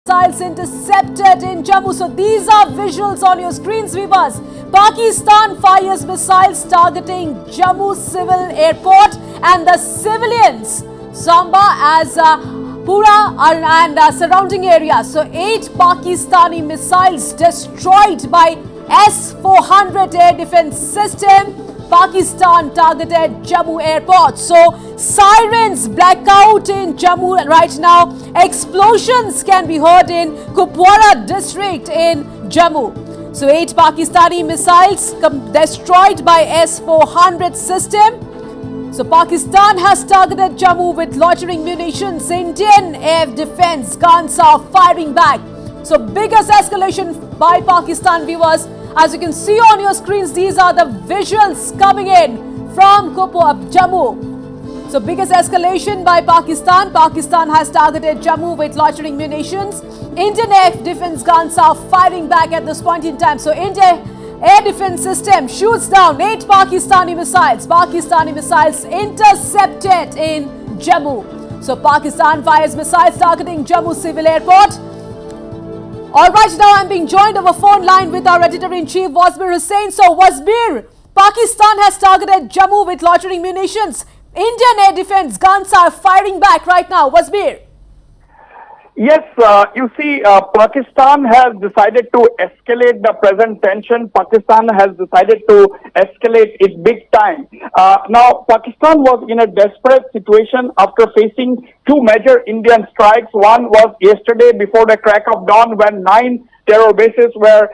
missiles intercepted in Jammu. So these are visuals on your screens, viewers. Pakistan fires missiles targeting Jammu civil airport and the civilians, Zamba as Pura and surrounding areas. So 8 Pakistani missiles destroyed by S-400 air defense system. Pakistan targeted Jammu airport. So sirens black out in Jammu right now. Explosions can be heard in Kupwara district in Jammu. So 8 Pakistani missiles destroyed by S-400 system. So Pakistan has targeted Jammu with loitering munitions. Indian air defense guns are firing back. So biggest escalation by Pakistan, viewers. As you can see on your screens, these are the visuals coming in from Jammu. So biggest escalation by Pakistan. Pakistan has targeted Jammu with loitering munitions. Indian air defense guns are firing back at this point in time. So India air defense system shoots down 8 Pakistani missiles. Pakistani missiles intercepted in Jammu. So Pakistan fires missiles targeting Jammu civil airport. All right, now I'm being joined over phone line with our editor-in-chief, Wasbir Hussain. So, Wasbir, Pakistan has targeted Jammu with loitering munitions. Indian air defense guns are firing back right now. Wasbir. Yes, you see, Pakistan has decided to escalate the present tension. Pakistan has decided to escalate it big time. Now, Pakistan was in a desperate situation after facing 2 major Indian strikes. One was yesterday before the crack of dawn when 9 terror bases were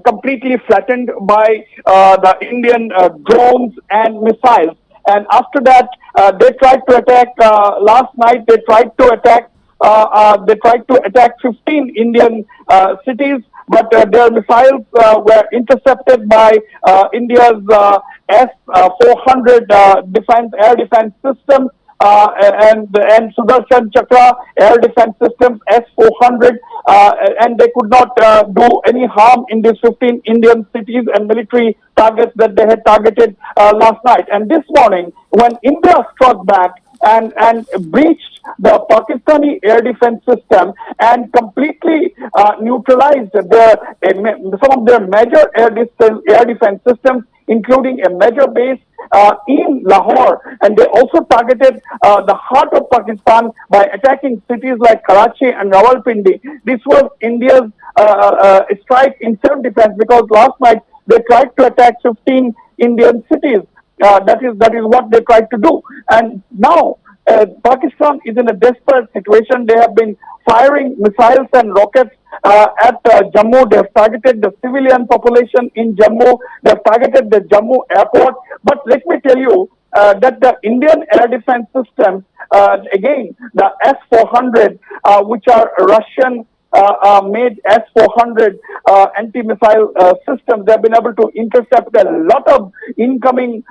completely flattened by the Indian drones and missiles. And after that, they tried to attack, last night they tried to attack 15 Indian cities, but their missiles were intercepted by India's S-400 air defense system and Sudarshan Chakra air defense systems S-400, and they could not do any harm in these 15 Indian cities and military targets that they had targeted last night. And this morning, when India struck back and breached the Pakistani air defense system and completely neutralized some of their major air defense systems, including a major base in Lahore, and they also targeted the heart of Pakistan by attacking cities like Karachi and Rawalpindi. This was India's strike in self-defense, because last night they tried to attack 15 Indian cities. That is what they tried to do. And now Pakistan is in a desperate situation. They have been firing missiles and rockets at Jammu. They have targeted the civilian population in Jammu. They have targeted the Jammu airport. But let me tell you that the Indian air defense systems, again, the S-400, which are Russian made S-400 anti-missile systems, they have been able to intercept a lot of incoming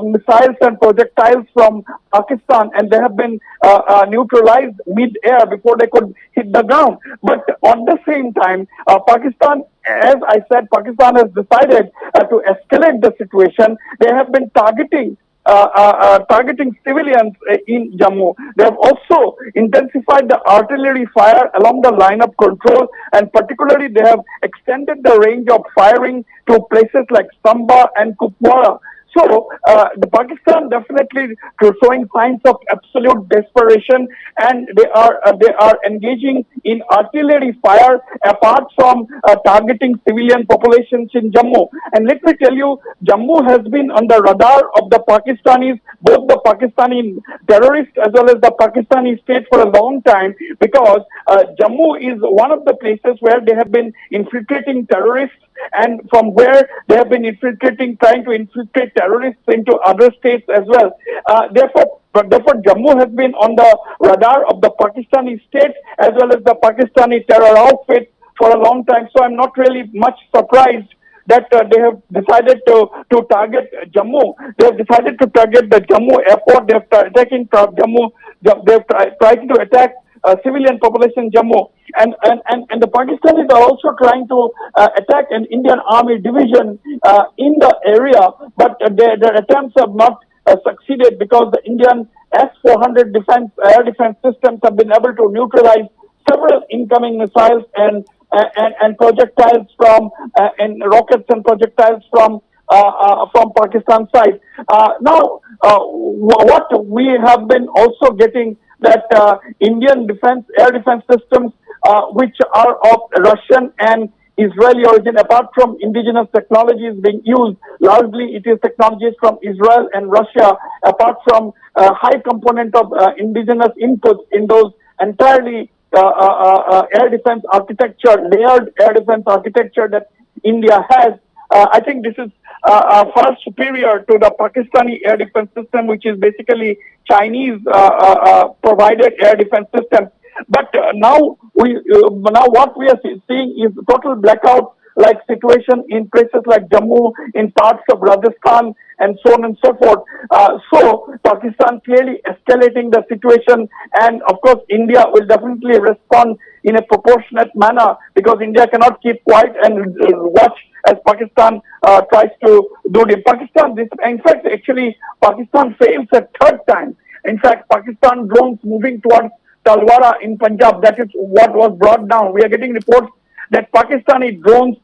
missiles and projectiles from Pakistan, and they have been neutralized mid-air before they could hit the ground. But at the same time, Pakistan, as I said, Pakistan has decided to escalate the situation. They have been targeting civilians in Jammu. They have also intensified the artillery fire along the line of control, and particularly they have extended the range of firing to places like Samba and Kupwara. So the Pakistan definitely showing signs of absolute desperation, and they are engaging in artillery fire apart from targeting civilian populations in Jammu. And let me tell you, Jammu has been on the radar of the Pakistanis, both the Pakistani terrorists as well as the Pakistani state, for a long time, because Jammu is one of the places where they have been infiltrating terrorists, and from where they have been trying to infiltrate terrorists into other states as well. Therefore, Jammu has been on the radar of the Pakistani state as well as the Pakistani terror outfit for a long time. So I'm not really much surprised that they have decided to target Jammu. They have decided to target the Jammu airport. They have attacking Jammu. They have tried to attack civilian population in Jammu. And the Pakistanis are also trying to attack an Indian army division in the area, but their attempts have not succeeded, because the Indian S-400 air defense systems have been able to neutralize several incoming missiles and projectiles and rockets and projectiles from Pakistan side. What we have been also getting that Indian air defense systems, which are of Russian and Israeli origin, apart from indigenous technologies being used, largely it is technologies from Israel and Russia, apart from high component of indigenous inputs in those entirely air defense architecture, layered air defense architecture that India has. I think this is far superior to the Pakistani air defense system, which is basically Chinese provided air defense system. But now what we are seeing is total blackout like situation in places like Jammu, in parts of Rajasthan, and so on and so forth. So Pakistan clearly escalating the situation, and of course India will definitely respond in a proportionate manner, because India cannot keep quiet and watch as Pakistan tries to do the Pakistan. In fact, actually, Pakistan fails a third time. In fact, Pakistan drones moving towards Talwara in Punjab. That is what was brought down. We are getting reports that Pakistani drones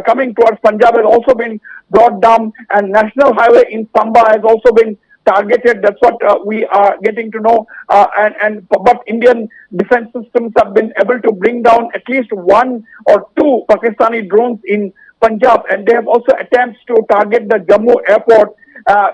coming towards Punjab has also been brought down, and national highway in Samba has also been targeted. That's what we are getting to know. But Indian defense systems have been able to bring down at least one or two Pakistani drones in Punjab, and they have also attempts to target the Jammu airport.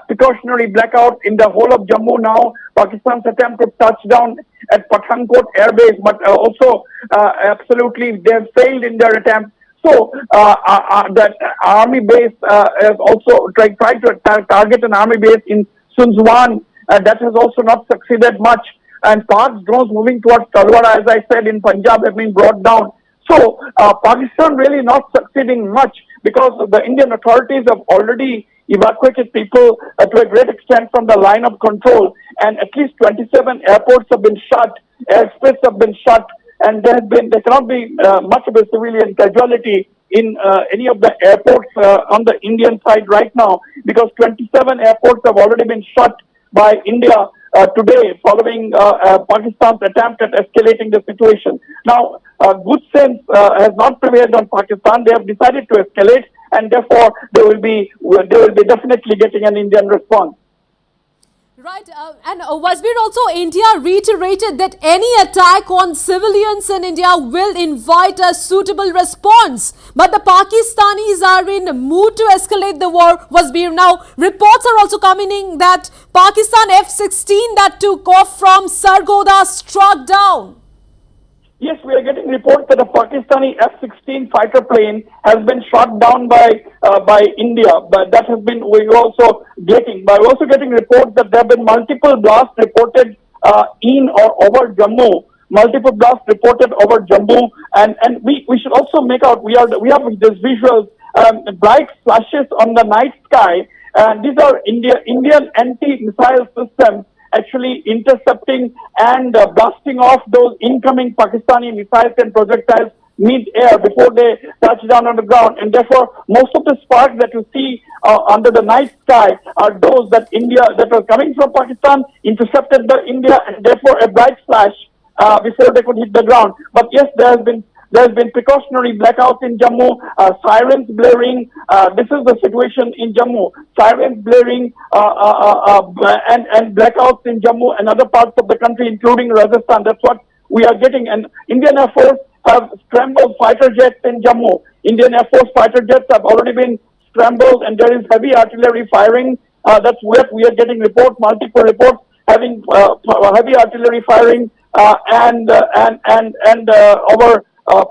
Precautionary blackout in the whole of Jammu now. Pakistan's attempt to touch down at Pathankot Air Base, but also absolutely they have failed in their attempt. So that army base has also tried to target an army base in Sunzwan. That has also not succeeded much. And Pak's drones moving towards Talwara, as I said, in Punjab have been brought down. So Pakistan really not succeeding much, because the Indian authorities have already evacuated people to a great extent from the line of control, and at least 27 airports have been shut, airspace have been shut, and there cannot be much of a civilian casualty in any of the airports on the Indian side right now, because 27 airports have already been shut by India today, following Pakistan's attempt at escalating the situation. Now, good sense has not prevailed on Pakistan. They have decided to escalate, and therefore they will be definitely getting an Indian response. Right, and Wasbir, also India reiterated that any attack on civilians in India will invite a suitable response. But the Pakistanis are in a mood to escalate the war, Wasbir. Now, reports are also coming in that Pakistan F-16 that took off from Sargodha struck down. Yes, we are getting reports that a Pakistani F-16 fighter plane has been shot down by India. But that has been we're also getting reports that there have been multiple blasts reported in or over Jammu. Multiple blasts reported over Jammu, and we should also make out we have these visuals, bright flashes on the night sky. These are Indian anti-missile systems actually intercepting and blasting off those incoming Pakistani missiles and projectiles mid-air before they touch down on the ground. And therefore, most of the sparks that you see under the night sky are those that were coming from Pakistan, intercepted by India, and therefore a bright flash before they could hit the ground. But yes, there has been precautionary blackouts in Jammu, sirens blaring. This is the situation in Jammu. Sirens blaring and blackouts in Jammu and other parts of the country, including Rajasthan. That's what we are getting. And Indian Air Force have scrambled fighter jets in Jammu. Indian Air Force fighter jets have already been scrambled, and there is heavy artillery firing. That's what we are getting reports, multiple reports having heavy artillery firing over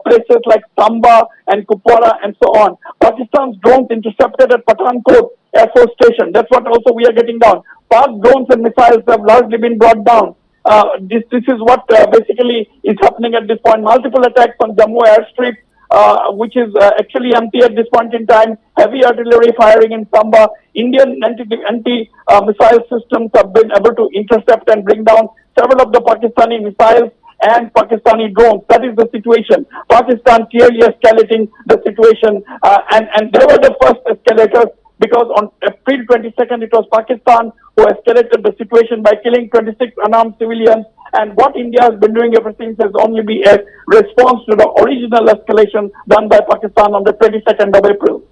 places like Samba and Kupwara and so on. Pakistan's drones intercepted at Pathankot Air Force Station. That's what also we are getting down. Pak drones and missiles have largely been brought down. This is what basically is happening at this point. Multiple attacks on Jammu airstrip, which is actually empty at this point in time. Heavy artillery firing in Samba. Indian anti-missile systems have been able to intercept and bring down several of the Pakistani missiles and Pakistani drones. That is the situation. Pakistan clearly escalating the situation, and they were the first escalators, because on April 22nd, it was Pakistan who escalated the situation by killing 26 unarmed civilians And what India has been doing ever since has only been a response to the original escalation done by Pakistan on the 22nd of April.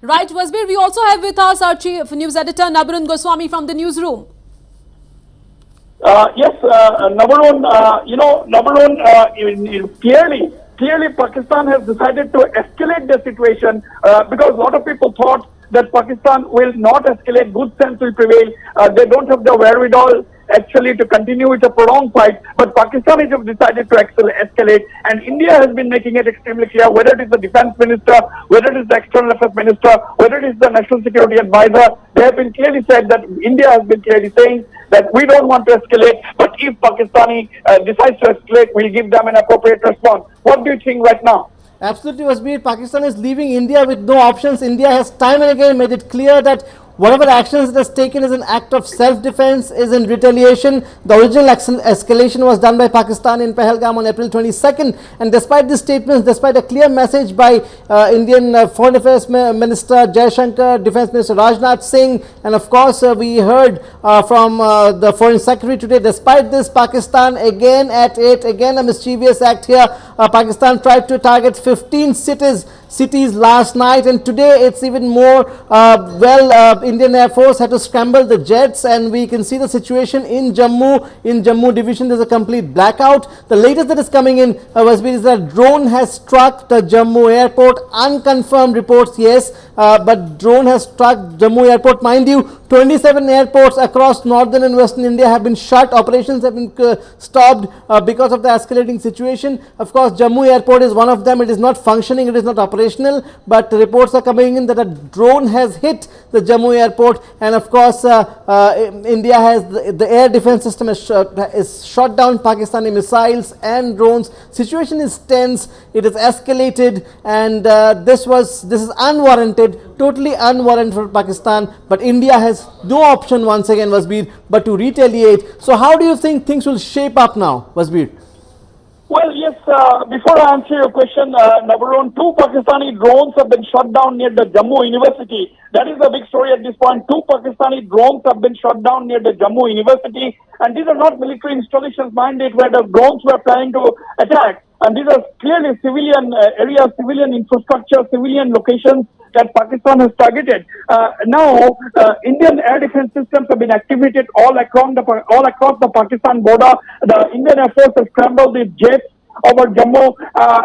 Right, Wasbir, we also have with us our chief news editor Nabarun Goswami from the newsroom. Yes, Nabarun, clearly Pakistan has decided to escalate the situation because a lot of people thought that Pakistan will not escalate, good sense will prevail. They don't have the wherewithal actually to continue with a prolonged fight, but Pakistanis have decided to escalate, and India has been making it extremely clear, whether it is the defense minister, whether it is the external affairs minister, whether it is the national security advisor, they have been clearly said that India has been clearly saying that we don't want to escalate, but if Pakistani decides to escalate, we'll give them an appropriate response. What do you think right now? Absolutely, Wasbir. Pakistan is leaving India with no options. India has time and again made it clear that whatever actions it has taken is an act of self-defense, is in retaliation. The original escalation was done by Pakistan in Pahalgam on April 22nd, and despite these statements, despite a clear message by Indian Foreign Affairs Minister Jaishankar, Defense Minister Rajnath Singh, and of course we heard from the Foreign Secretary today, despite this, Pakistan again at it, again a mischievous act here. Pakistan tried to target 15 cities last night, and today it's even more. Indian Air Force had to scramble the jets, and we can see the situation in Jammu. In Jammu division, there's a complete blackout. The latest that is coming in, Wasbir, is that drone has struck the Jammu airport. Unconfirmed reports, yes, but drone has struck Jammu airport. Mind you, 27 airports across northern and western India have been shut. Operations have been stopped because of the escalating situation. Of course, Jammu airport is one of them. It is not functioning, it is not operational, but reports are coming in that a drone has hit the Jammu airport, and of course India has the air defense system is shot down Pakistani missiles and drones. Situation is tense, it is escalated, and this is unwarranted, totally unwarranted for Pakistan, but India has no option once again, Wasbir, but to retaliate. So how do you think things will shape up now, Wasbir? Well, yes, before I answer your question, Nabarun, 2 Pakistani drones have been shot down near the Jammu University. That is the big story at this point. 2 Pakistani drones have been shot down near the Jammu University, and these are not military installations, mind it, where the drones were planning to attack. And these are clearly civilian areas, civilian infrastructure, civilian locations that Pakistan has targeted. Now, Indian air defense systems have been activated all across the Pakistan border. The Indian Air Force has scrambled these jets over Jammu,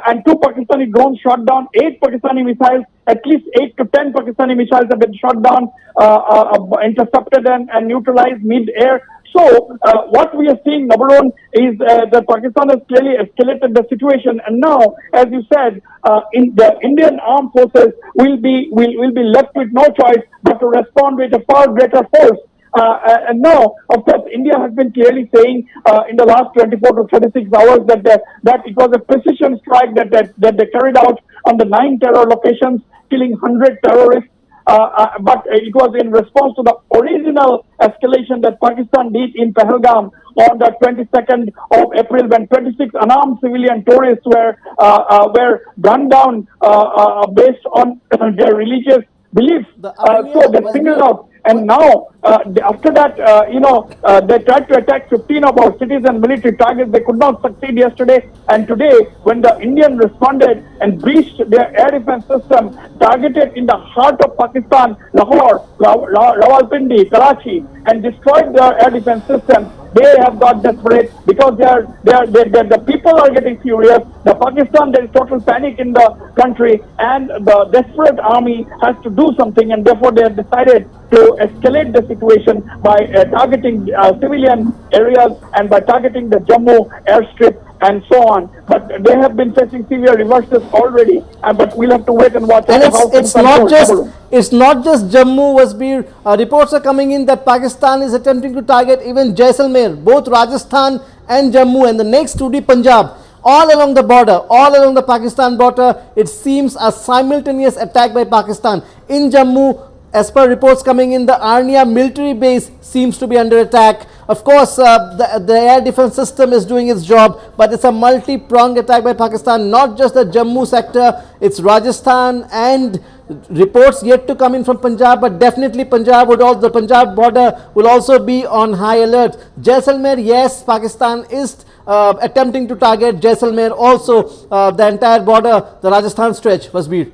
and 2 Pakistani drones shot down 8 Pakistani missiles. At least 8 to 10 Pakistani missiles have been shot down, intercepted and neutralized mid-air. So, what we are seeing, Nabarun, is that Pakistan has clearly escalated the situation, and now, as you said, in the Indian armed forces will be left with no choice but to respond with a far greater force. And now, of course, India has been clearly saying in the last 24 to 36 hours that it was a precision strike that they carried out on the 9 terror locations, killing 100 terrorists. But it was in response to the original escalation that Pakistan did in Pahalgam on the 22nd of April, when 26 unarmed civilian tourists were gunned down based on their religious beliefs. So they singled out. And now, after that, they tried to attack 15 of our cities and military targets. They could not succeed yesterday. And today, when the Indians responded and breached their air defense system, targeted in the heart of Pakistan, Lahore, Rawalpindi, Karachi, and destroyed their air defense system, they have got desperate because the people are getting furious. The Pakistan, there is total panic in the country, and the desperate army has to do something, and therefore they have decided to escalate the situation by targeting civilian areas and by targeting the Jammu airstrip and so on. But they have been facing severe reverses already, but we'll have to wait and watch. And it's not just Jammu, Wasbir. Reports are coming in that Pakistan is attempting to target even Jaisalmer, both Rajasthan and Jammu, and the next to be Punjab. All along the border, all along the Pakistan border, it seems a simultaneous attack by Pakistan. In Jammu, as per reports coming in, the Arnia military base seems to be under attack. Of course, the air defense system is doing its job, but it's a multi-pronged attack by Pakistan, not just the Jammu sector, it's Rajasthan and reports yet to come in from Punjab, but definitely the Punjab border will also be on high alert. Jaisalmer, yes, Pakistan is attempting to target Jaisalmer, also the entire border, the Rajasthan stretch, Wasbir.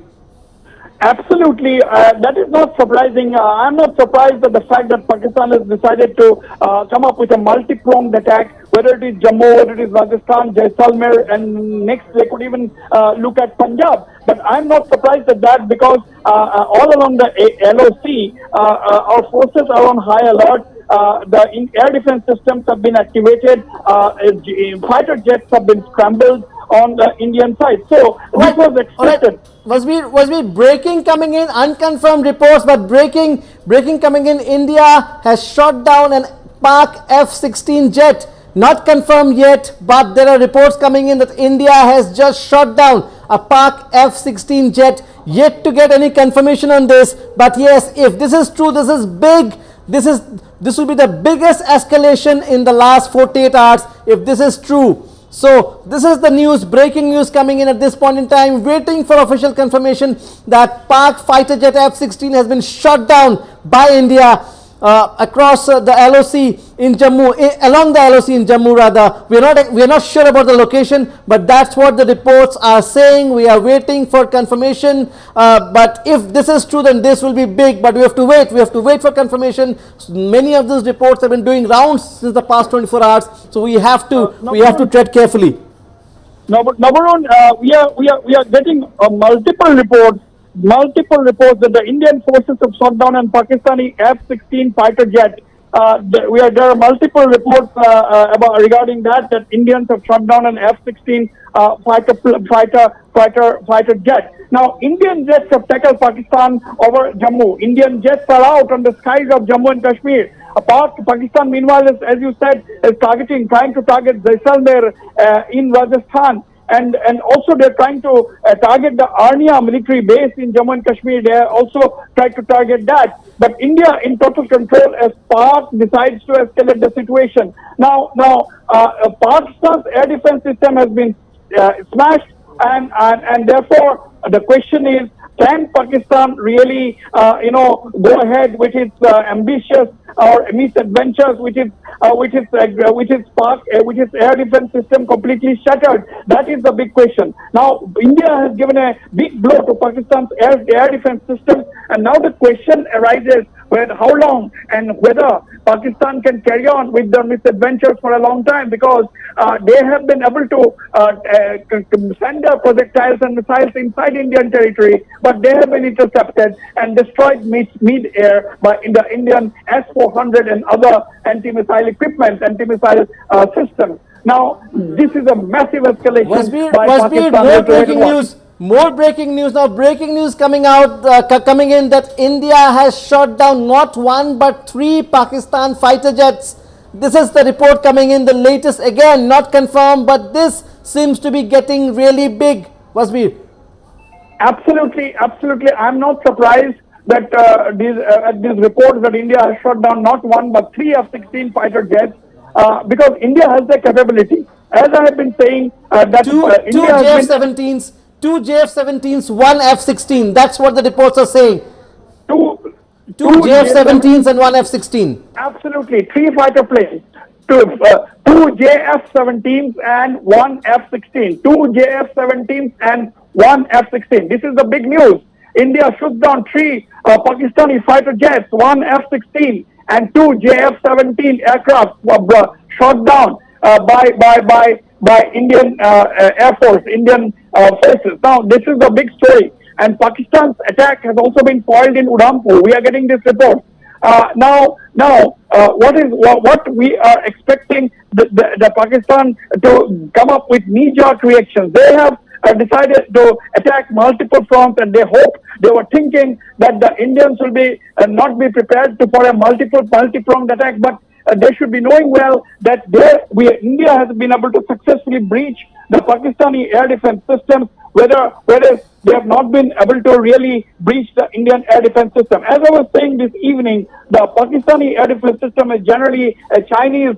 Absolutely, that is not surprising. I'm not surprised at the fact that Pakistan has decided to come up with a multi-pronged attack, whether it is Jammu, whether it is Rajasthan, Jaisalmer, and next they could even look at Punjab. But I'm not surprised at that because all along the LOC, our forces are on high alert. The air defense systems have been activated. Fighter jets have been scrambled on the Indian side. So that was expected. Wasbir, breaking coming in, unconfirmed reports, but breaking coming in, India has shot down an Pak F-16 jet. Not confirmed yet, but there are reports coming in that India has just shot down a Pak F-16 jet. Yet to get any confirmation on this, but yes, if this is true, this is big. This will be the biggest escalation in the last 48 hours if this is true. So this is the news, breaking news coming in at this point in time, waiting for official confirmation that Pak fighter jet F-16 has been shot down by India across the LOC in Jammu, along the LOC in Jammu rather. We are not sure about the location, but that's what the reports are saying. We are waiting for confirmation, but if this is true, then this will be big, but we have to wait for confirmation. Many of those reports have been doing rounds since the past 24 hours, so we have to tread carefully. Number one, we are getting multiple reports that the Indian forces have shot down an Pakistani F-16 fighter jet. There are multiple reports regarding that Indians have shot down an F-16 fighter jet. Now, Indian jets have tackled Pakistan over Jammu. Indian jets are out on the skies of Jammu and Kashmir. Pakistan, meanwhile, as you said, is trying to target Jaisalmer in Rajasthan. And also they're trying to target the Arnia military base in Jammu and Kashmir. They also trying to target that. But India in total control as Pak decides to escalate the situation. Now, Pakistan's air defense system has been smashed, and therefore the question is, can Pakistan really, go ahead with its ambitious or misadventures, which is air defense system completely shattered? That is the big question. Now, India has given a big blow to Pakistan's air defense system, and now the question arises how long and whether Pakistan can carry on with their misadventures for a long time, because they have been able to send their projectiles and missiles inside Indian territory, but they have been intercepted and destroyed mid-air by the Indian S-400 and other anti-missile equipment, anti-missile systems. Now, this is a massive escalation by Pakistan. More breaking news now. Breaking news coming in that India has shot down not one but 3 Pakistan fighter jets. This is the report coming in, the latest, again not confirmed, but this seems to be getting really big. Wasbir. Absolutely. I'm not surprised that these reports that India has shot down not one but 3 F-16 fighter jets, because India has the capability. As I have been saying, that India has been 2 JF-17s, 1 F-16. That's what the reports are saying. Two JF-17s and 1 F-16. Absolutely. 3 fighter planes. 2 JF-17s and 1 F-16. 2 JF-17s and 1 F-16. This is the big news. India shot down 3 Pakistani fighter jets, 1 F-16 and 2 JF-17 aircraft shot down by Indian Air Force, Indian forces. Now, this is the big story. And Pakistan's attack has also been foiled in Udhampur. We are getting this report. What we are expecting the Pakistan to come up with knee-jerk reactions. They have decided to attack multiple fronts, and they were thinking that the Indians will be not be prepared for a multi-pronged attack, but they should be knowing well that India has been able to successfully breach the Pakistani air defense systems, whereas they have not been able to really breach the Indian air defense system. As I was saying this evening, the Pakistani air defense system is generally a Chinese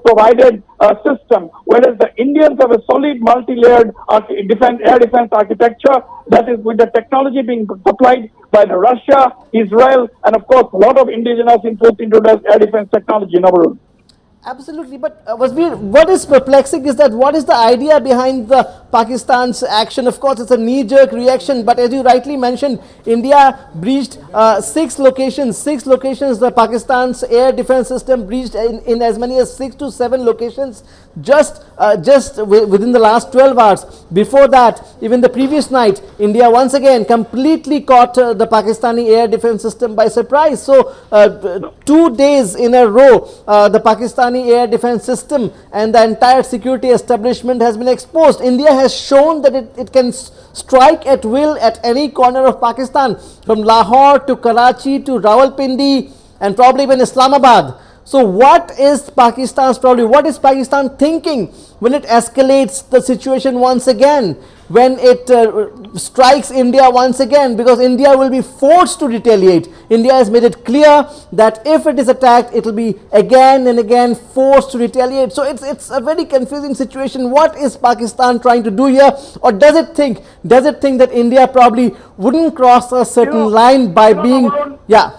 provided system, whereas the Indians have a solid multi-layered air defense architecture that is with the technology being supplied by the Russia, Israel, and of course a lot of indigenous inputs into the air defense technology. Navarun. Absolutely, but Wasbir, what is perplexing is that what is the idea behind the Pakistan's action? Of course, it's a knee-jerk reaction, but as you rightly mentioned, India breached six locations. The Pakistan's air defense system breached in as many as 6 to 7 locations just within the last 12 hours. Before that, even the previous night, India once again completely caught the Pakistani air defense system by surprise. So 2 days in a row, the Pakistani air defense system and the entire security establishment has been exposed. India has shown that it can strike at will at any corner of Pakistan, from Lahore to Karachi to Rawalpindi and probably even Islamabad. So what is Pakistan's problem? What is Pakistan thinking when it escalates the situation once again, when it strikes India once again? Because India will be forced to retaliate. India has made it clear that if it is attacked, it will be again and again forced to retaliate. So it's a very confusing situation. What is Pakistan trying to do here? Or does it think that India probably wouldn't cross a certain line by being... Yeah.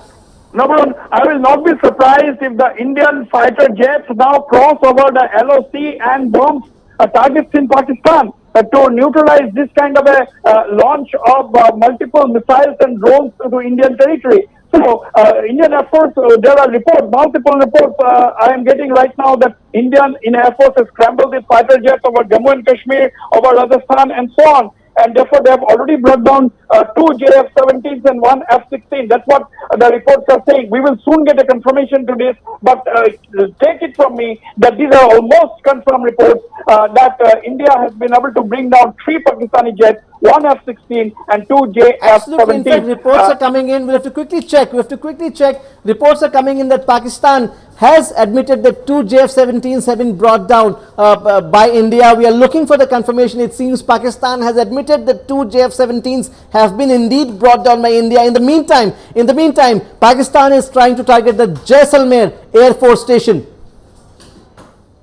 Number one, I will not be surprised if the Indian fighter jets now cross over the LOC and bomb targets in Pakistan to neutralize this kind of a launch of multiple missiles and drones to Indian territory. So, Indian Air Force, there are multiple reports I am getting right now that Indian Air Force has scrambled these fighter jets over Jammu and Kashmir, over Rajasthan and so on. And therefore, they have already brought down 2 JF-17s and 1 F-16. That's what the reports are saying. We will soon get a confirmation to this, but take it from me that these are almost confirmed reports that India has been able to bring down 3 Pakistani jets, 1 F-16 and 2 JF-17. Absolutely. In fact, reports are coming in. We have to quickly check. Reports are coming in that Pakistan has admitted that 2 JF-17s have been brought down by India. We are looking for the confirmation. It seems Pakistan has admitted that 2 JF-17s have been indeed brought down by India. In the meantime, Pakistan is trying to target the Jaisalmer Air Force Station.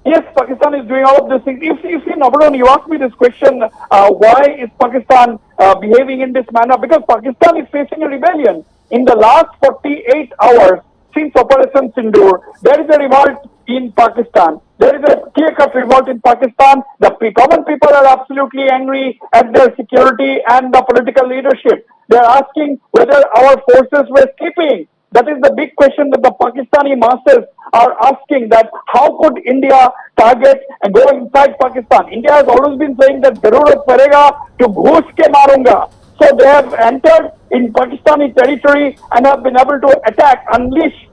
Yes, Pakistan is doing all of these things. You see, Nabaron, you asked me this question, why is Pakistan behaving in this manner? Because Pakistan is facing a rebellion. In the last 48 hours, since Operation Sindoor, there is a revolt in Pakistan. There is a clear-cut revolt in Pakistan. The common people are absolutely angry at their security and the political leadership. They are asking whether our forces were sleeping. That is the big question that the Pakistani masses are asking, that how could India target and go inside Pakistan? India has always been saying that Zarurat Parega to ghosh ke marunga. So they have entered in Pakistani territory and have been able to attack, unleash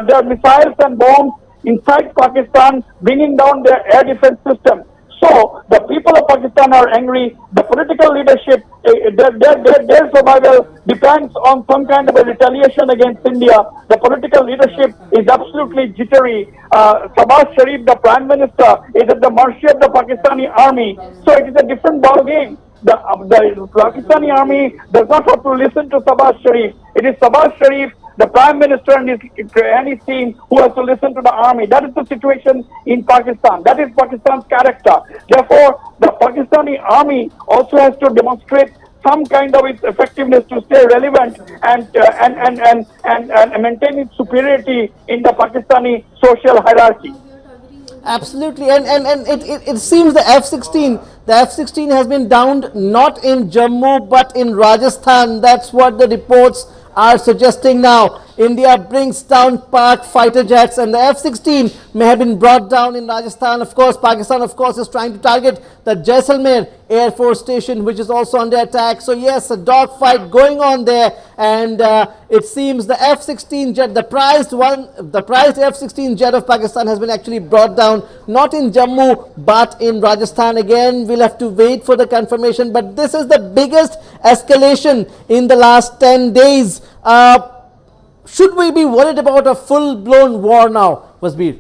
their missiles and bombs inside Pakistan, bringing down their air defense system. So the people of Pakistan are angry. The political leadership, their survival depends on some kind of a retaliation against India. The political leadership is absolutely jittery. Sabaz Sharif, the Prime Minister, is at the mercy of the Pakistani army. So it is a different ball game. The Pakistani army does not have to listen to Sabaz Sharif. It is Sabaz Sharif, the Prime Minister and his team, who has to listen to the army. That is the situation in Pakistan. That is Pakistan's character. Therefore, the Pakistani army also has to demonstrate some kind of its effectiveness to stay relevant and maintain its superiority in the Pakistani social hierarchy. Absolutely, and it seems the F-16 has been downed not in Jammu but in Rajasthan. That's what the reports are suggesting now. India brings down Pak fighter jets, and the F-16 may have been brought down in Rajasthan. Of course, Pakistan, of course, is trying to target the Jaisalmer Air Force Station, which is also under attack. So yes, a dogfight going on there, and it seems the F-16 jet, the prized F-16 jet of Pakistan, has been actually brought down, not in Jammu but in Rajasthan. Again, we'll have to wait for the confirmation, but this is the biggest escalation in the last 10 days. Should we be worried about a full-blown war now, Wasbir?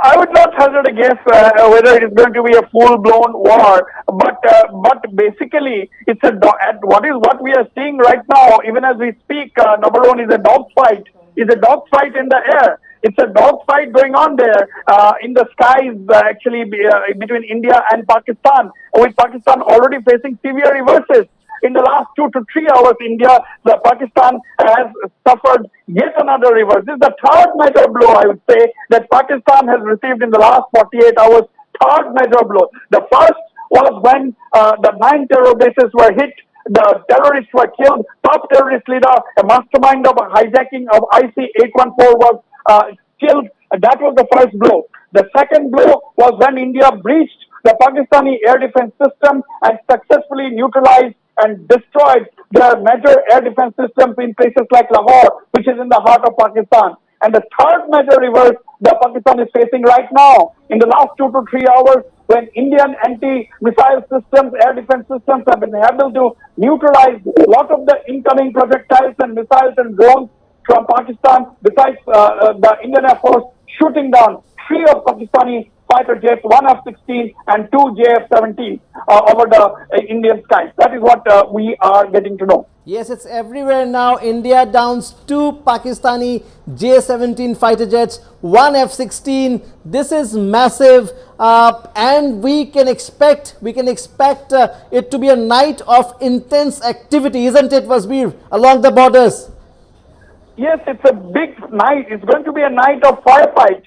I would not hazard a guess whether it is going to be a full-blown war, but basically it's what we are seeing right now, even as we speak. Number one is a dogfight. Is a dogfight in the air. It's a dogfight going on there in the skies, between India and Pakistan, with Pakistan already facing severe reverses. In the last 2 to 3 hours, Pakistan has suffered yet another reverse. This is the third major blow, I would say, that Pakistan has received in the last 48 hours. Third major blow. The first was when the 9 terror bases were hit. The terrorists were killed. Top terrorist leader, a mastermind of a hijacking of IC-814 was killed. That was the first blow. The second blow was when India breached the Pakistani air defense system and successfully neutralized and destroyed their major air defense systems in places like Lahore, which is in the heart of Pakistan. And the third major reverse that Pakistan is facing right now, in the last 2 to 3 hours, when Indian anti-missile systems, air defense systems have been able to neutralize a lot of the incoming projectiles and missiles and drones from Pakistan, besides the Indian Air Force shooting down 3 of Pakistani fighter jets, 1 F-16 and 2 JF-17 over the Indian skies. That is what we are getting to know. Yes, it's everywhere now. India downs 2 Pakistani J-17 fighter jets, 1 F-16. This is massive, and we can expect it to be a night of intense activity, isn't it, Wasbir, along the borders? Yes, it's a big night. It's going to be a night of firefight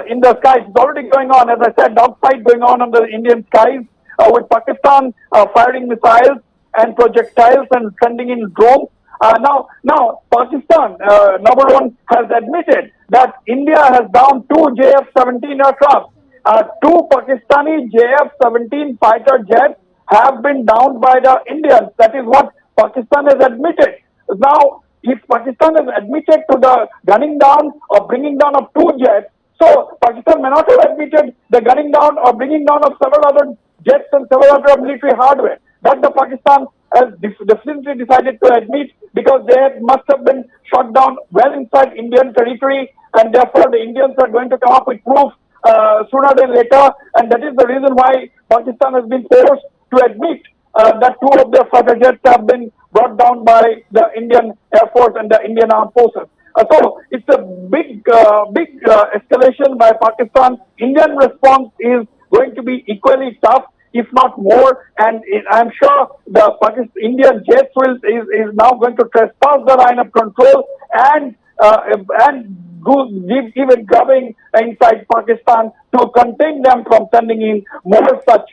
in the skies. It's already going on, as I said, dogfight going on the Indian skies with Pakistan firing missiles and projectiles and sending in drones. Now, Pakistan, number one, has admitted that India has downed 2 JF-17 aircraft. 2 Pakistani JF-17 fighter jets have been downed by the Indians. That is what Pakistan has admitted. Now, if Pakistan has admitted to the gunning down or bringing down of 2 jets, so Pakistan may not have admitted the gunning down or bringing down of several other jets and several other military hardware. That the Pakistan has definitely decided to admit, because they must have been shot down well inside Indian territory, and therefore the Indians are going to come up with proof sooner than later, and that is the reason why Pakistan has been forced to admit that 2 of their fighter jets have been brought down by the Indian Air Force and the Indian Armed Forces. So it's a big escalation by Pakistan. Indian response is going to be equally tough, if not more, and I'm sure the Indian jets is now going to trespass the line of control and even grabbing inside Pakistan to contain them from sending in more such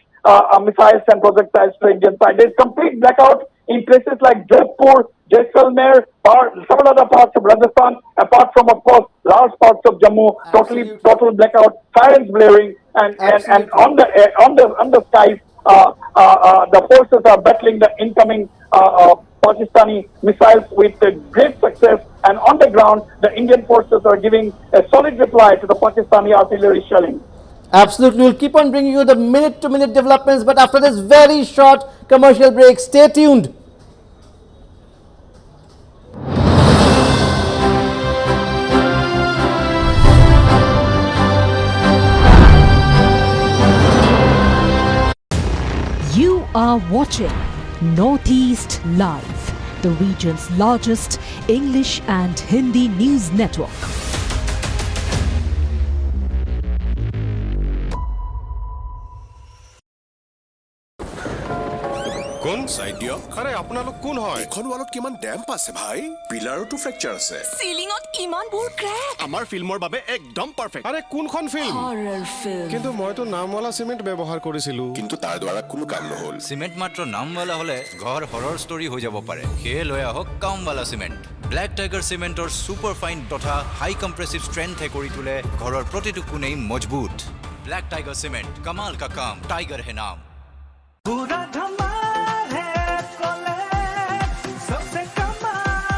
missiles and projectiles to the Indian side. There's complete blackout in places like Jodhpur, Jaisalmer, or several other parts of Rajasthan, apart from, of course, large parts of Jammu. Total blackout, sirens blaring, and on the skies, the forces are battling the incoming Pakistani missiles with great success, and on the ground, the Indian forces are giving a solid reply to the Pakistani artillery shelling. Absolutely. We'll keep on bringing you the minute-to-minute developments, but after this very short commercial break, stay tuned. You are watching Northeast Live, the region's largest English and Hindi news network. কোন side দিয়ক আরে আপোনালোক কোন হয় এখন ওয়ালত কিমান damp আছে ভাই পিলাৰটো ফ্ৰেকচাৰ আছে সিলিঙত ইমানবোৰ ক্ৰেক আমাৰ ফিল্মৰ বাবে একদম পাৰফেক্ট আরে কোনখন ফিল্ম হৰৰ ফিল্ম কিন্তু মইতো নামৱালা সিমেন্ট ব্যৱহাৰ কৰিছিলো কিন্তু তাৰ দ্বাৰা কোনো কাম নহল সিমেন্ট মাত্ৰ নামৱালা হলে ঘৰ হৰৰ ষ্টৰী হৈ যাব পাৰে সেয়ে লৈ আহক কামৱালা সিমেন্ট ব্ল্যাক টাইগাৰ সিমেন্টৰ সুপাৰ ফাইন তথা হাই কম্প্ৰেছিভ ষ্ট্ৰেংথে কৰি তোলে ঘৰৰ প্ৰতিটো কোণেই মজবুত ব্ল্যাক টাইগাৰ সিমেন্ট কমাল কা কাম টাইগাৰ হে নাম पूरा धमाल है कोलेट सबसे कमाल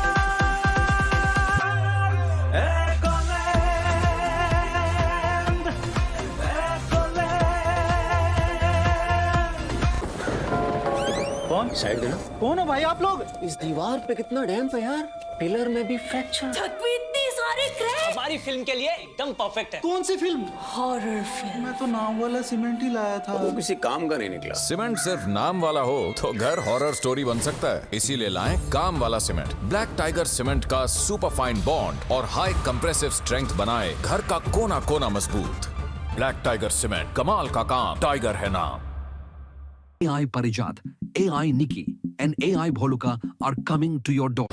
कौन साइड देना कौन हो भाई आप लोग इस दीवार पे कितना डैम्प है यार पिलर में भी फ्रैक्चर छत पे इतनी सारी हमारी फिल्म के लिए एकदम परफेक्ट है। कौन सी फिल्म? Horror film. मैं तो नाम वाला सीमेंट ही लाया था। वो किसी काम का नहीं निकला। सीमेंट सिर्फ नाम वाला हो तो घर हॉरर स्टोरी बन सकता है, इसीलिए लाएं काम वाला सीमेंट। ब्लैक टाइगर सीमेंट का सुपर फाइन बॉन्ड और हाई कंप्रेसिव स्ट्रेंथ बनाए घर का कोना कोना मजबूत। ब्लैक टाइगर सीमेंट, कमाल का काम, टाइगर है नाम। AI Parijat, AI Nikki, and AI Bholuka are coming to your door.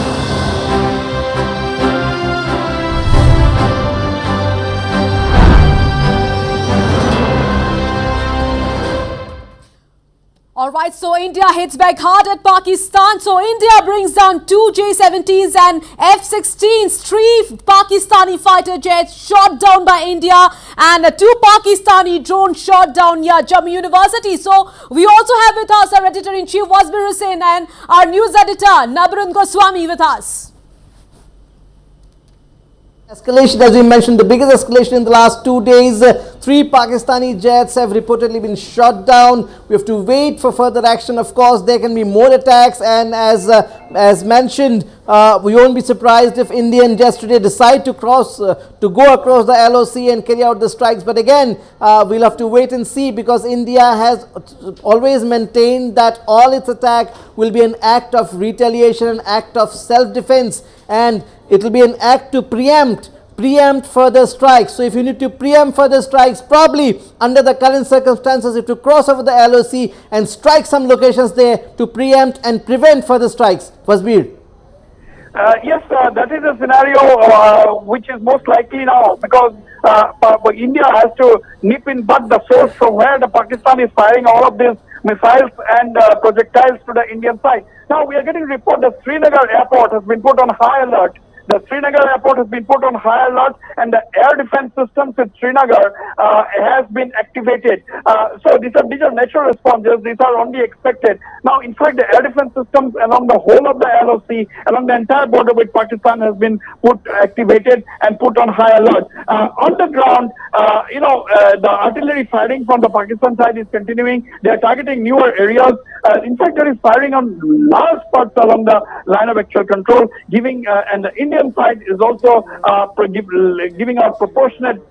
Alright, so India hits back hard at Pakistan. So India brings down 2 J-17s and F-16s. 3 Pakistani fighter jets shot down by India and 2 Pakistani drones shot down near Jammu University. So we also have with us our editor-in-chief Wasbir Hussain and our news editor Nabarun Goswami with us. Escalation, as we mentioned, the biggest escalation in the last 2 days. 3 Pakistani jets have reportedly been shot down. We have to wait for further action. Of course, there can be more attacks, and as mentioned, we won't be surprised if Indian jets today decide to go across the LOC and carry out the strikes. But again, we'll have to wait and see, because India has always maintained that all its attack will be an act of retaliation, an act of self-defense, and it will be an act to preempt further strikes. So if you need to preempt further strikes, probably under the current circumstances, you have to cross over the LOC and strike some locations there to preempt and prevent further strikes. Wasbir. Yes, that is a scenario which is most likely now, because India has to nip in bud the force from where the Pakistan is firing all of these missiles and projectiles to the Indian side. Now we are getting report that Srinagar airport has been put on high alert. The Srinagar airport has been put on high alert, and the air defense systems in Srinagar has been activated. So these are natural responses. These are only expected. Now, in fact, the air defense systems along the whole of the LOC, along the entire border with Pakistan, has been activated and put on high alert. On the ground, the artillery firing from the Pakistan side is continuing. They are targeting newer areas. In fact, there is firing on large parts along the line of actual control, and the Indian side is also giving out proportionate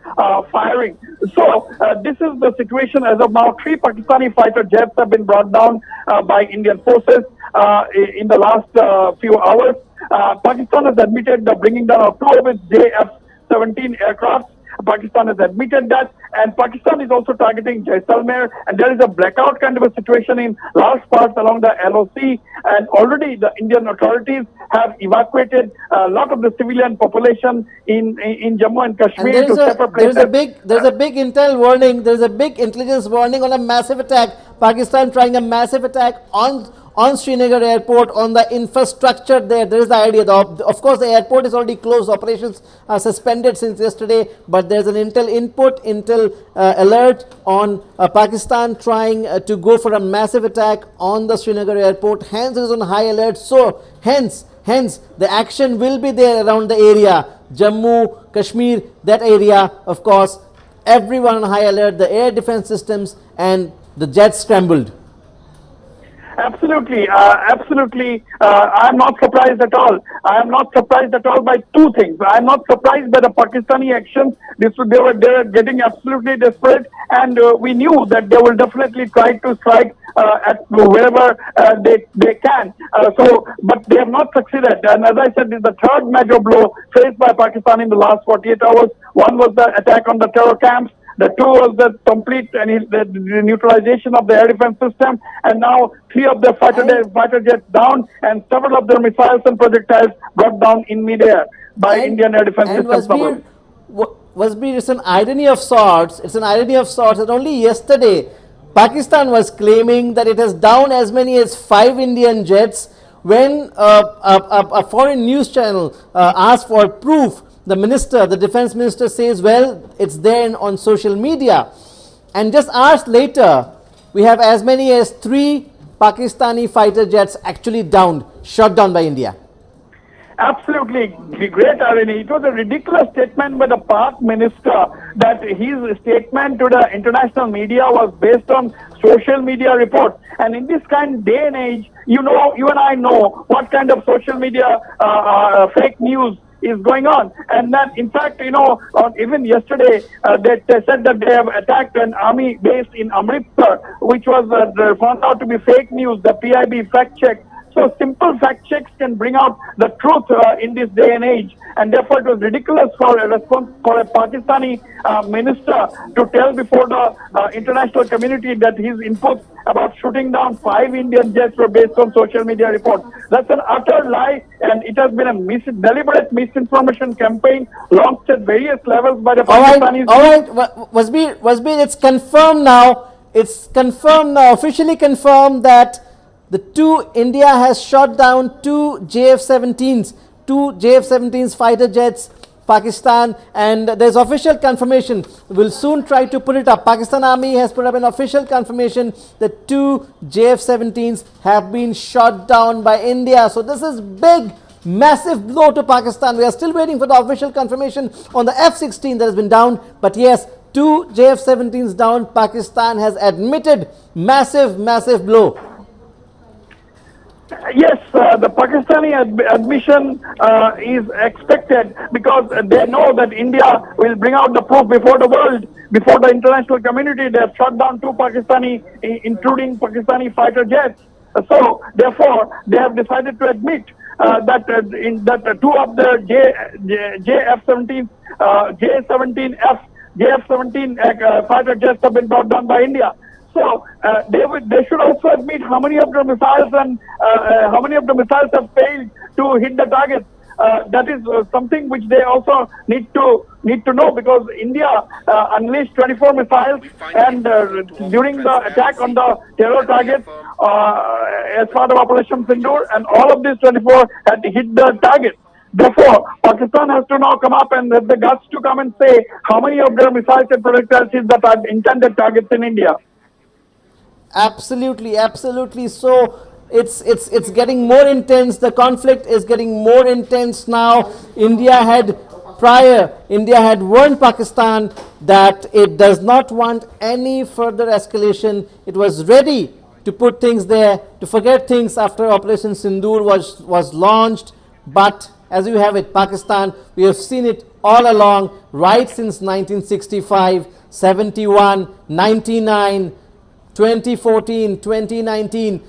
firing. So this is the situation as of now. 3 Pakistani fighter jets have been brought down by Indian forces in the last few hours. Pakistan has admitted the bringing down of 2 of its JF-17 aircraft. Pakistan has admitted that, and Pakistan is also targeting Jaisalmer, and there is a blackout kind of a situation in large parts along the LOC, and already the Indian authorities have evacuated a lot of the civilian population in Jammu and Kashmir to separate places. There's a big intel warning, there's a big intelligence warning on a massive attack. Pakistan trying a massive attack on Srinagar airport, on the infrastructure there. There is the idea. Of course, the airport is already closed. Operations are suspended since yesterday. But there's an intel alert on Pakistan trying to go for a massive attack on the Srinagar airport. Hence, it is on high alert. So, hence, the action will be there around the area. Jammu, Kashmir, that area, of course. Everyone on high alert. The air defense systems and the jets scrambled. Absolutely. I am not surprised at all. I am not surprised at all by 2 things. I am not surprised by the Pakistani actions. They were getting absolutely desperate, and we knew that they will definitely try to strike at wherever they can. But they have not succeeded. And as I said, this is the 3rd major blow faced by Pakistan in the last 48 hours. One was the attack on the terror camps. The 2 was the complete the neutralization of the air defense system, and now 3 of the fighter jets down, and several of their missiles and projectiles brought down in midair by Indian air defense systems. Wasbir, it's an irony of sorts. That only yesterday, Pakistan was claiming that it has downed as many as 5 Indian jets when a foreign news channel asked for proof. The defense minister says, well, it's there on social media. And just hours later, we have as many as 3 Pakistani fighter jets actually shot down by India. Absolutely great irony. It was a ridiculous statement by the Pak minister that his statement to the international media was based on social media reports. And in this kind of day and age, you and I know what kind of social media fake news is going on. And then, in fact, even yesterday, they said that they have attacked an army base in Amritsar, which was found out to be fake news. The PIB fact check. So simple fact checks can bring out the truth in this day and age, and therefore it was ridiculous for a Pakistani minister to tell before the international community that his inputs about shooting down 5 Indian jets were based on social media reports. That's an utter lie, and it has been a deliberate misinformation campaign launched at various levels by the Pakistanis. All right, Wasbir, it's confirmed now. It's confirmed now, officially confirmed that India has shot down 2 JF-17s fighter jets, Pakistan, and there's official confirmation. We'll soon try to put it up. Pakistan Army has put up an official confirmation that 2 JF-17s have been shot down by India. So this is big, massive blow to Pakistan. We are still waiting for the official confirmation on the F-16 that has been down, but yes, 2 JF-17s down. Pakistan has admitted massive blow. Yes, the Pakistani admission is expected because they know that India will bring out the proof before the world, before the international community. They have shot down 2 including Pakistani fighter jets. So, therefore, they have decided to admit that 2 of the JF-17 fighter jets have been brought down by India. So they should also admit how many of the missiles have failed to hit the target. That is something which they also need to know, because India unleashed 24 missiles and during the attack on the terror targets as part of Operation Sindoor, and all of these 24 had hit the target. Therefore, Pakistan has to now come up and have the guts to come and say how many of their missiles and projectiles hit the intended targets in India. Absolutely. So it's getting more intense. The conflict is getting more intense now. India had warned Pakistan that it does not want any further escalation. It was ready to put things there, to forget things after Operation Sindoor was launched. But as you have it, Pakistan, we have seen it all along, right since 1965, 71, 99, 2014, 2019,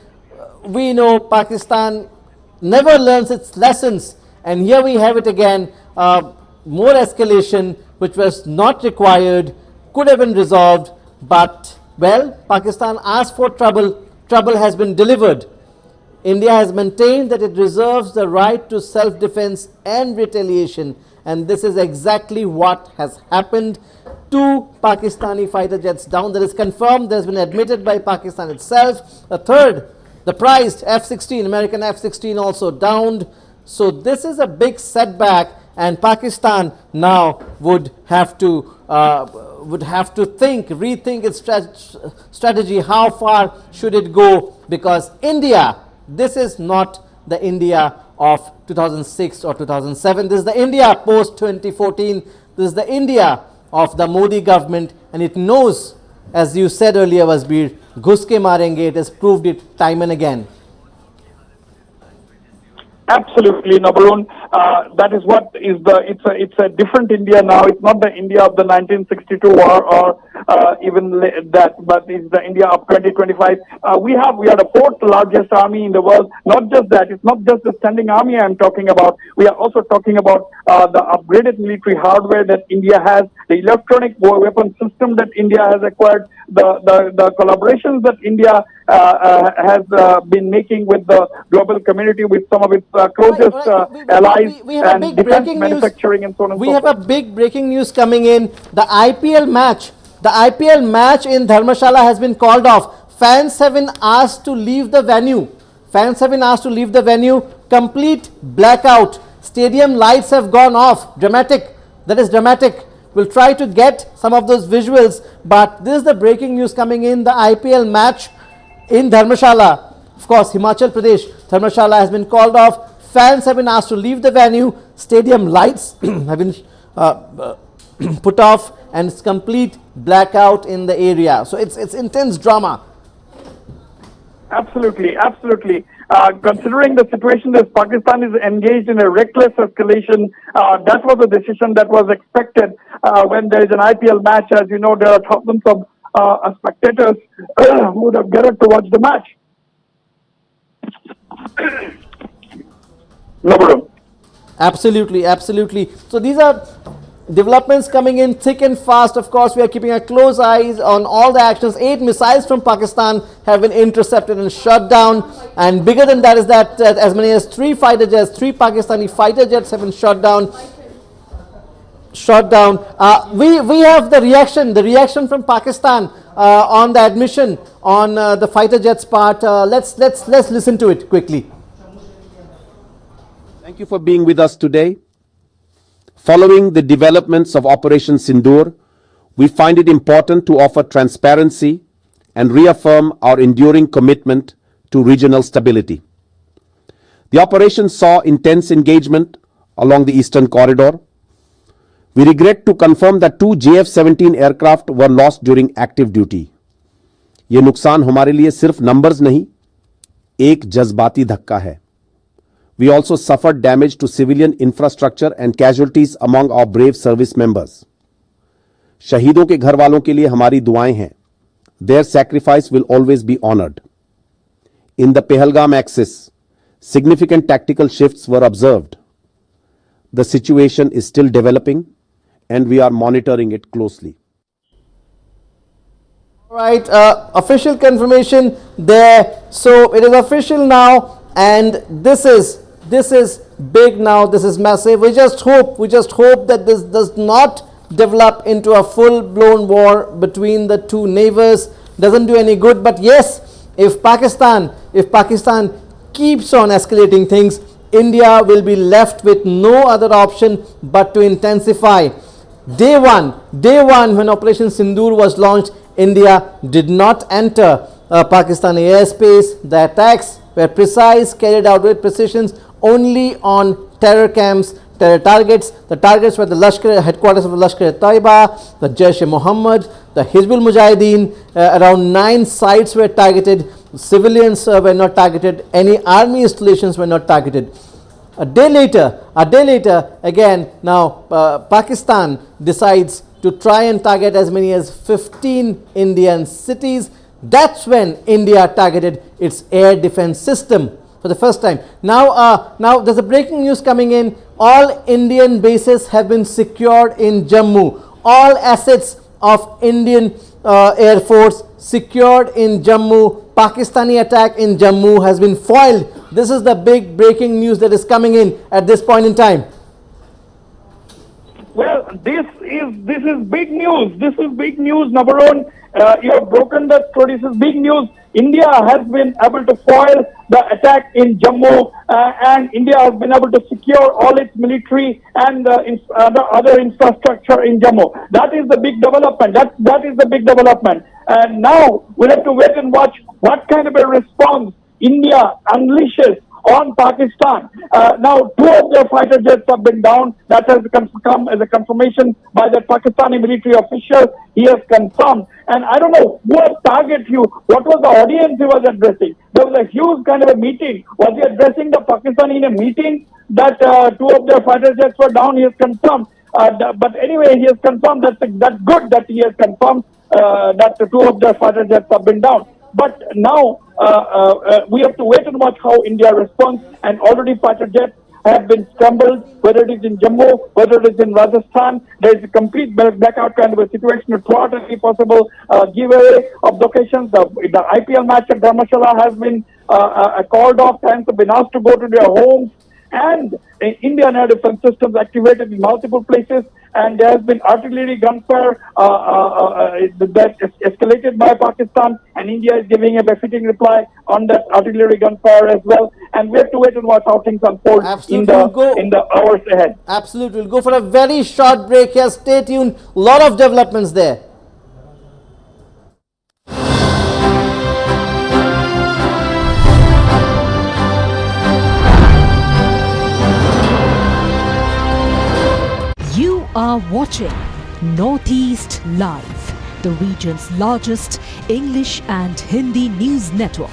we know Pakistan never learns its lessons, and here we have it again. More escalation which was not required, could have been resolved, but well, Pakistan asked for trouble has been delivered. India has maintained that it reserves the right to self-defense and retaliation, and this is exactly what has happened. 2 Pakistani fighter jets down. That is confirmed. That has been admitted by Pakistan itself. A third, the prized F-16, American F-16, also downed. So this is a big setback, and Pakistan now would have to rethink its strategy. How far should it go? Because India, this is not the India of 2006 or 2007. This is the India post 2014. This is the India of the Modi government, and it knows, as you said earlier, Wasbir, ghus ke marenge. It has proved it time and again. Absolutely, Nabarun. That is what is it's a different India now. It's not the India of the 1962 war or even that, but it's the India of 2025. We are the 4th largest army in the world. Not just that, it's not just the standing army I'm talking about. We are also talking about the upgraded military hardware that India has, the electronic weapon system that India has acquired, the collaborations that India has been making with the global community, with some of its closest allies, and defense manufacturing and so on and so forth. We have a big breaking news coming in. The IPL match in Dharmshala has been called off. Fans have been asked to leave the venue. Complete blackout. Stadium lights have gone off. Dramatic. That is dramatic. We'll try to get some of those visuals, but this is the breaking news coming in. The IPL match in Dharmshala, of course, Himachal Pradesh, Dharmshala has been called off. Fans have been asked to leave the venue. Stadium lights have been put off, and it's complete blackout in the area. So it's intense drama. Absolutely, absolutely. Considering the situation that Pakistan is engaged in a reckless escalation, that was a decision that was expected when there is an IPL match. As you know, there are thousands of spectators who would have gathered to watch the match. No problem. Absolutely, absolutely. So these are developments coming in thick and fast. Of course, we are keeping a close eyes on all the actions. 8 missiles from Pakistan have been intercepted and shot down. And bigger than that is that as many as 3 fighter jets, 3 Pakistani fighter jets have been shot down. We have the reaction from Pakistan on the admission on the fighter jets part. Let's listen to it quickly. Thank you for being with us today. Following the developments of Operation Sindoor, we find it important to offer transparency and reaffirm our enduring commitment to regional stability. The operation saw intense engagement along the eastern corridor. We regret to confirm that 2 JF-17 aircraft were lost during active duty. ये नुकसान हमारे लिए सिर्फ numbers नहीं, एक जज्बाती धक्का है. We also suffered damage to civilian infrastructure and casualties among our brave service members. शहीदों के घर वालों के लिए हमारी दुआएं हैं. Their sacrifice will always be honored. In the Pahalgam axis, significant tactical shifts were observed. The situation is still developing and we are monitoring it closely. Right, official confirmation there. So it is official now, and this is big now. This is massive. We just hope that this does not develop into a full-blown war between the two neighbors. Doesn't do any good. But yes, if Pakistan keeps on escalating things, India will be left with no other option but to intensify. Day one when Operation Sindoor was launched, India did not enter Pakistani airspace. The attacks were precise, carried out with precision only on terror camps, terror targets. The targets were the Lashkar, headquarters of the Lashkar-e-Taiba, the Jaish-e-Mohammed, the Hizbul Mujahideen. Around 9 sites were targeted. Civilians were not targeted. Any army installations were not targeted. A day later, again now Pakistan decides to try and target as many as 15 Indian cities. That's when India targeted its air defense system for the first time. Now there's a breaking news coming in. All Indian bases have been secured in Jammu. All assets of Indian Air Force secured in Jammu. Pakistani attack in Jammu has been foiled. This is the big breaking news that is coming in at this point in time. Well, this is big news. This is big news. Number one, you have broken the story. This is big news. India has been able to foil the attack in Jammu, and India has been able to secure all its military and other infrastructure in Jammu. That is the big development. That is the big development. And now we'll have to wait and watch what kind of a response India unleashes on Pakistan. Now, 2 of their fighter jets have been down. That has come as a confirmation by the Pakistani military official. He has confirmed. And I don't know what target you, what was the audience he was addressing. There was a huge kind of a meeting. Was he addressing the Pakistani in a meeting that 2 of their fighter jets were down? He has confirmed. But anyway, he has confirmed that's good that he has confirmed that 2 of their fighter jets have been down. But now we have to wait and watch how India responds. And already fighter jets have been scrambled, whether it is in Jammu, whether it is in Rajasthan. There is a complete blackout kind of a situation throughout any possible giveaway of locations. The IPL match at Dharmashala has been called off. Fans have been asked to go to their homes. And Indian air defense systems activated in multiple places, and there has been artillery gunfire that escalated by Pakistan, and India is giving a befitting reply on that artillery gunfire as well. And we have to wait and watch how things unfold in the hours ahead. Absolutely. We'll go for a very short break here. Stay tuned. A lot of developments there. You are watching Northeast Live, the region's largest English and Hindi news network.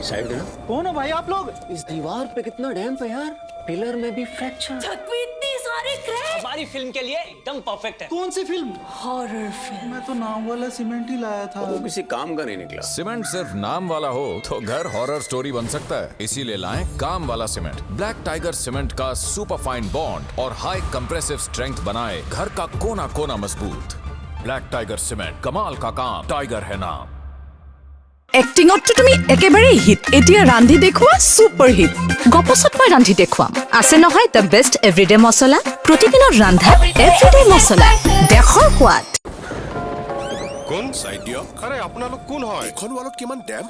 Side देना। कौन है भाई आप लोग? इस दीवार पे कितना डैम्प है यार, पिलर में भी फ्रैक्चर। छत पे इतनी सारी क्रैक। हमारी फिल्म के लिए एकदम परफेक्ट है। कौन सी फिल्म? Horror film. मैं तो नाम वाला सीमेंट ही लाया था। वो किसी काम का नहीं निकला। सीमेंट सिर्फ नाम वाला हो तो घर हॉरर स्टोरी बन सकता है, इसीलिए लाएं काम वाला सीमेंट। ब्लैक टाइगर सीमेंट का सुपर फाइन बॉन्ड और हाई कंप्रेसिव स्ट्रेंथ बनाए घर का कोना कोना मजबूत। ब्लैक टाइगर सीमेंट, कमाल का काम, टाइगर है नाम। এক্টিঙতটো তুমি একেবাৰেই হিট এতিয়া ৰান্ধি দেখুৱা ছুপাৰ হিট গপছত মই ৰান্ধি দেখুৱাম আছে নহয় দ্য বেষ্ট এভৰিডে মছলা প্ৰতিদিনৰ ৰান্ধা এভৰিডে মছলা দেশৰ সোৱাদ কোন চাই দিয়ক আৰে আপোনালোক কোন হয় এখন ৱালত কিমান ডেম্প